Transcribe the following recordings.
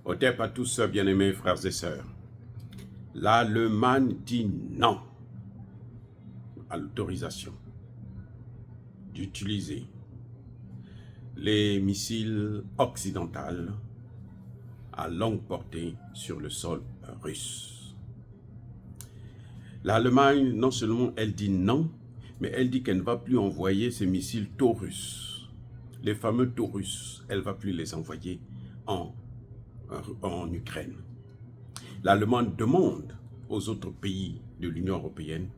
Otep à tous, bien-aimés frères et sœurs. L'Allemagne dit non à l'autorisation d'utiliser les missiles occidentaux à longue portée sur le sol russe. L'Allemagne, non seulement elle dit non, mais elle dit qu'elle ne va plus envoyer ces missiles Taurus. Les fameux Taurus, elle ne va plus les envoyer en Ukraine. L'Allemagne demande aux autres pays de l'Union européenne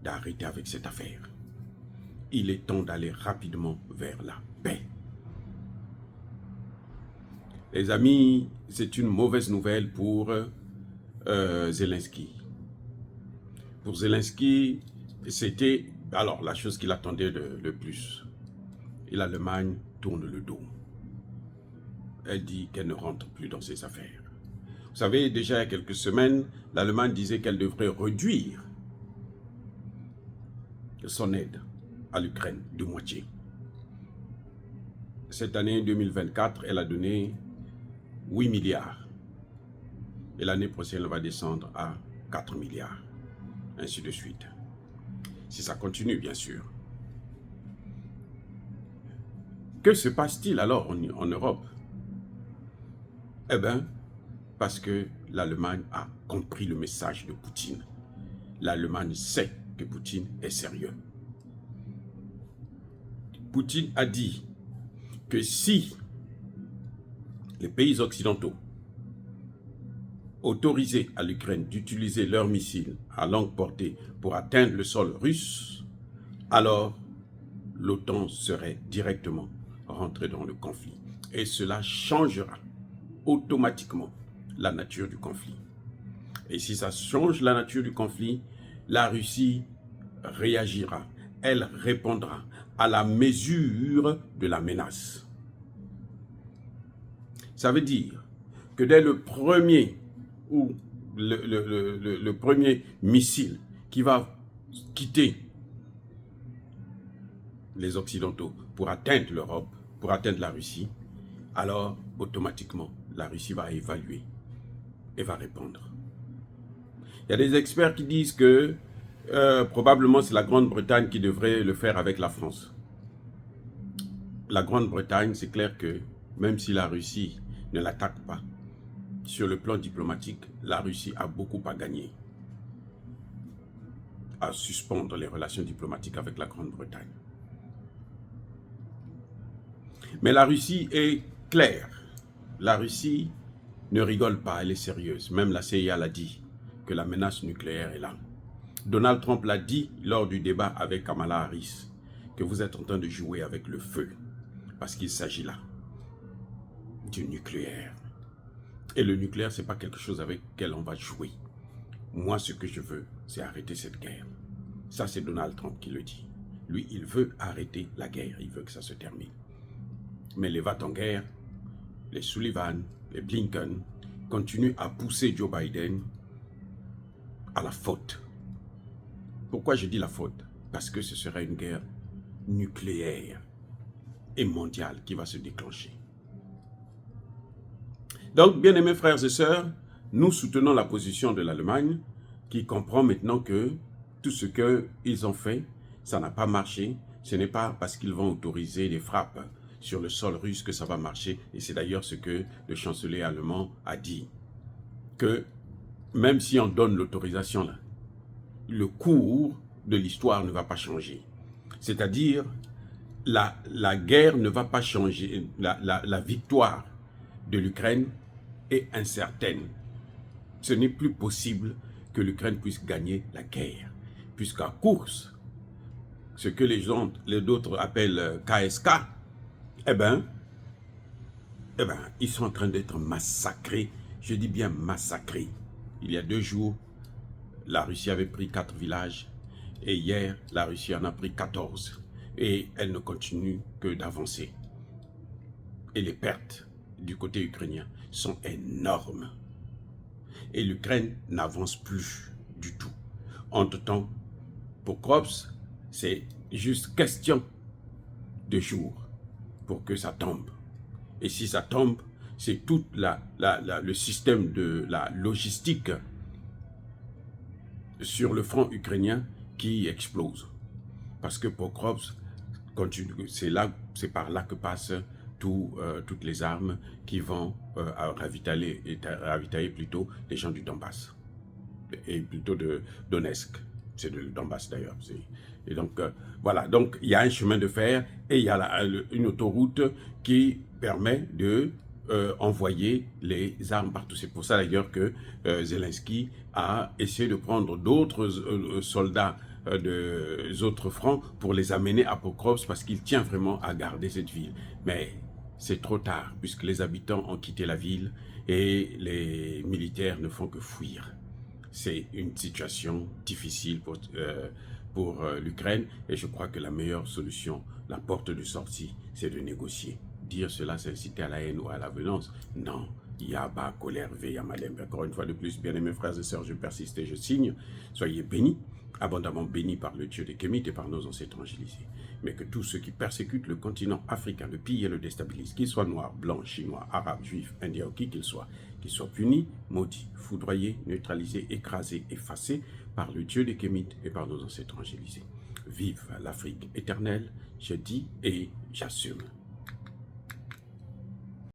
d'arrêter avec cette affaire. Il est temps d'aller rapidement vers la paix. Les amis, c'est une mauvaise nouvelle pour Zelensky. Pour Zelensky, c'était alors la chose qu'il attendait le plus. Et l'Allemagne tourne le dos. Elle dit qu'elle ne rentre plus dans ses affaires. Vous savez, déjà il y a quelques semaines, l'Allemagne disait qu'elle devrait réduire son aide à l'Ukraine de moitié. Cette année 2024, elle a donné 8 milliards. Et l'année prochaine, elle va descendre à 4 milliards. Ainsi de suite. Si ça continue, bien sûr. Que se passe-t-il alors en Europe? Eh bien, parce que l'Allemagne a compris le message de Poutine. L'Allemagne sait que Poutine est sérieux. Poutine a dit que si les pays occidentaux autorisaient à l'Ukraine d'utiliser leurs missiles à longue portée pour atteindre le sol russe, alors l'OTAN serait directement rentrée dans le conflit. Et cela changera automatiquement la nature du conflit. Et si ça change la nature du conflit, la Russie réagira. Elle répondra à la mesure de la menace. Ça veut dire que dès le premier missile qui va quitter les Occidentaux pour atteindre l'Europe, pour atteindre la Russie, alors automatiquement la Russie va évaluer et va répondre. Il y a des experts qui disent que probablement c'est la Grande-Bretagne qui devrait le faire avec la France. La Grande-Bretagne, c'est clair que même si la Russie ne l'attaque pas, sur le plan diplomatique, la Russie a beaucoup à gagner à suspendre les relations diplomatiques avec la Grande-Bretagne. Mais la Russie est claire. La Russie ne rigole pas, elle est sérieuse. Même la CIA l'a dit, que la menace nucléaire est là. Donald Trump l'a dit lors du débat avec Kamala Harris, que vous êtes en train de jouer avec le feu, parce qu'il s'agit là du nucléaire. Et le nucléaire, ce n'est pas quelque chose avec lequel on va jouer. Moi, ce que je veux, c'est arrêter cette guerre. Ça, c'est Donald Trump qui le dit. Lui, il veut arrêter la guerre, il veut que ça se termine. Mais les va-t-en-guerre, les Sullivan, les Blinken, continuent à pousser Joe Biden à la faute. Pourquoi je dis la faute? Parce que ce serait une guerre nucléaire et mondiale qui va se déclencher. Donc, bien aimés frères et sœurs, nous soutenons la position de l'Allemagne qui comprend maintenant que tout ce qu'ils ont fait, ça n'a pas marché. Ce n'est pas parce qu'ils vont autoriser des frappes sur le sol russe que ça va marcher. Et c'est d'ailleurs ce que le chancelier allemand a dit. Que même si on donne l'autorisation là, le cours de l'histoire ne va pas changer. C'est-à-dire, la guerre ne va pas changer. La victoire de l'Ukraine est incertaine. Ce n'est plus possible que l'Ukraine puisse gagner la guerre. Puisqu'à course, ce que les autres appellent KSK, eh ben, ils sont en train d'être massacrés. Je dis bien massacrés. Il y a 2 jours, la Russie avait pris 4 villages. Et hier, la Russie en a pris 14. Et elle ne continue que d'avancer. Et les pertes du côté ukrainien sont énormes. Et l'Ukraine n'avance plus du tout. Entre-temps, pour Krops, c'est juste question de jours pour que ça tombe. Et si ça tombe, c'est tout le système de la logistique sur le front ukrainien qui explose. Parce que Pokrovsk, c'est par là que passent toutes les armes qui vont ravitailler plutôt les gens du Donbass. Et plutôt de Donetsk. C'est de Donbass d'ailleurs. Et donc, voilà. Donc, il y a un chemin de fer et il y a une autoroute qui permet de envoyer les armes partout. C'est pour ça d'ailleurs que Zelensky a essayé de prendre d'autres soldats des autres fronts pour les amener à Pokrovsk parce qu'il tient vraiment à garder cette ville. Mais c'est trop tard puisque les habitants ont quitté la ville et les militaires ne font que fuir. C'est une situation difficile pour l'Ukraine et je crois que la meilleure solution, la porte de sortie, c'est de négocier. Dire cela, c'est inciter à la haine ou à la violence. Non, il y a bas, colère, veille à malem. Encore une fois de plus, bien-aimés frères et sœurs, je persiste et je signe. Soyez bénis, abondamment bénis par le Dieu des Kémites et par nos ancêtres évangélisés. Mais que tous ceux qui persécutent le continent africain, le pillent et le déstabilisent, qu'ils soient noirs, blancs, chinois, arabes, juifs, indiens ou qui qu'ils soient punis, maudits, foudroyés, neutralisés, écrasés, effacés par le Dieu des Kémites et par nos ancêtres évangélisés. Vive l'Afrique éternelle, je dis et j'assume.